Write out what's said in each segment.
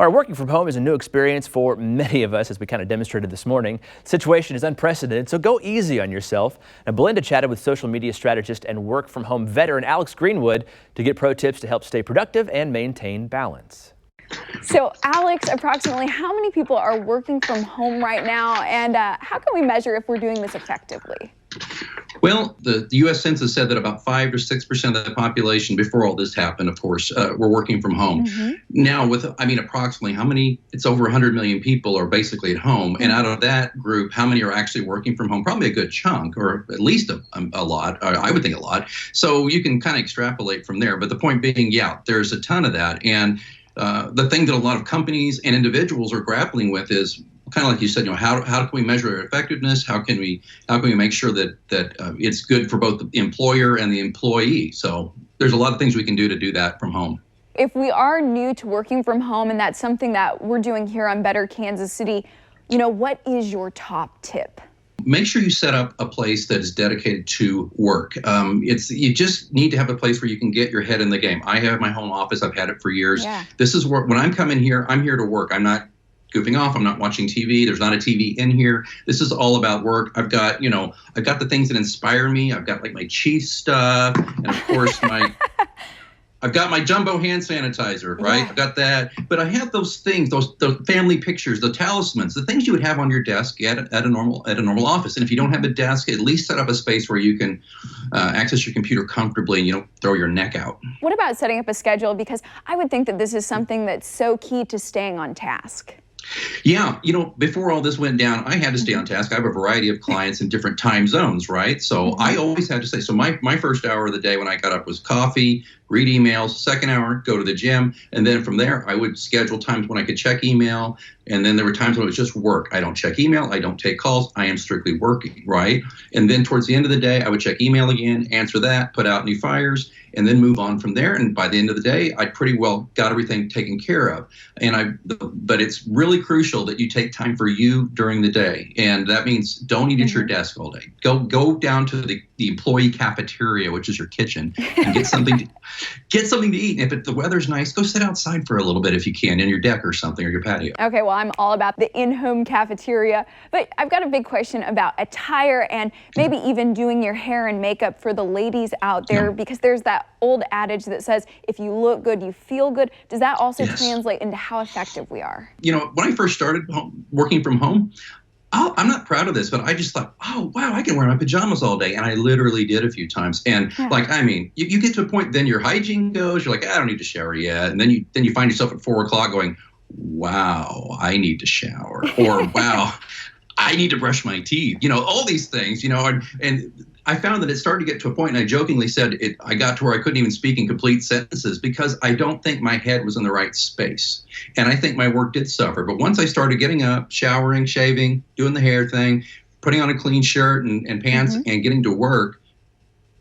Our working from home is a new experience for many of us, as we kind of demonstrated this morning. The situation is unprecedented, so go easy on yourself. Now, Belinda chatted with social media strategist and work from home veteran Alex Greenwood to get pro tips to help stay productive and maintain balance. So, Alex, approximately how many people are working from home right now, and how can we measure if we're doing this effectively? Well, the U.S. Census said that about 5 to 6% of the population, before all this happened, of course, were working from home. Now, approximately how many? It's over 100 million people are basically at home. And out of that group, how many are actually working from home? Probably a good chunk, or at least a lot. I would think a lot. So you can kind of extrapolate from there. But the point being, yeah, there's a ton of that. And the thing that a lot of companies and individuals are grappling with is kind of like you said, how can we measure effectiveness? How can we make sure that it's good for both the employer and the employee? So there's a lot of things we can do to do that from home. If we are new to working from home, and that's something that we're doing here on Better Kansas City, what is your top tip? Make sure you set up a place that is dedicated to work. You just need to have a place where you can get your head in the game. I have my home office. I've had it for years. Yeah. This is where, when I'm coming here, I'm here to work. I'm not goofing off. I'm not watching TV. There's not a TV in here. This is all about work. I've got the things that inspire me. I've got like my Chief stuff, and of course I've got my jumbo hand sanitizer, right? Yeah. I've got that. But I have those things, the family pictures, the talismans, the things you would have on your desk at a normal office. And if you don't have a desk, at least set up a space where you can access your computer comfortably and you don't throw your neck out. What about setting up a schedule? Because I would think that this is something that's so key to staying on task. Yeah, before all this went down, I had to stay on task. I have a variety of clients in different time zones, right? So I always had to say, so my first hour of the day when I got up was coffee, read emails, second hour, go to the gym. And then from there, I would schedule times when I could check email. And then there were times when it was just work. I don't check email. I don't take calls. I am strictly working, right? And then towards the end of the day, I would check email again, answer that, put out new fires, and then move on from there. And by the end of the day, I pretty well got everything taken care of. But it's really crucial that you take time for you during the day. And that means don't eat at your desk all day. Go down to the employee cafeteria, which is your kitchen, and get something to eat. And if the weather's nice, go sit outside for a little bit if you can, in your deck or something, or your patio. Okay, well, I'm all about the in-home cafeteria, but I've got a big question about attire and maybe even doing your hair and makeup for the ladies out there, because there's that old adage that says, if you look good, you feel good. Does that also translate into how effective we are? When I first started working from home, I'm not proud of this, but I just thought, oh, wow, I can wear my pajamas all day. And I literally did a few times. And you get to a point, then your hygiene goes, you're like, I don't need to shower yet. And then you find yourself at 4 o'clock going, wow, I need to shower. Or, wow, I need to brush my teeth. All these things, and I found that it started to get to a point, and I jokingly said I got to where I couldn't even speak in complete sentences because I don't think my head was in the right space. And I think my work did suffer. But once I started getting up, showering, shaving, doing the hair thing, putting on a clean shirt and pants and getting to work,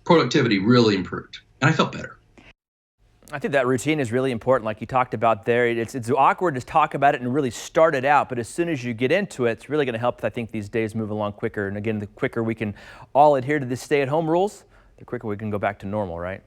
productivity really improved. And I felt better. I think that routine is really important, like you talked about there. It's awkward to talk about it and really start it out, but as soon as you get into it, it's really going to help, I think, these days move along quicker. And again, the quicker we can all adhere to the stay-at-home rules, the quicker we can go back to normal, right?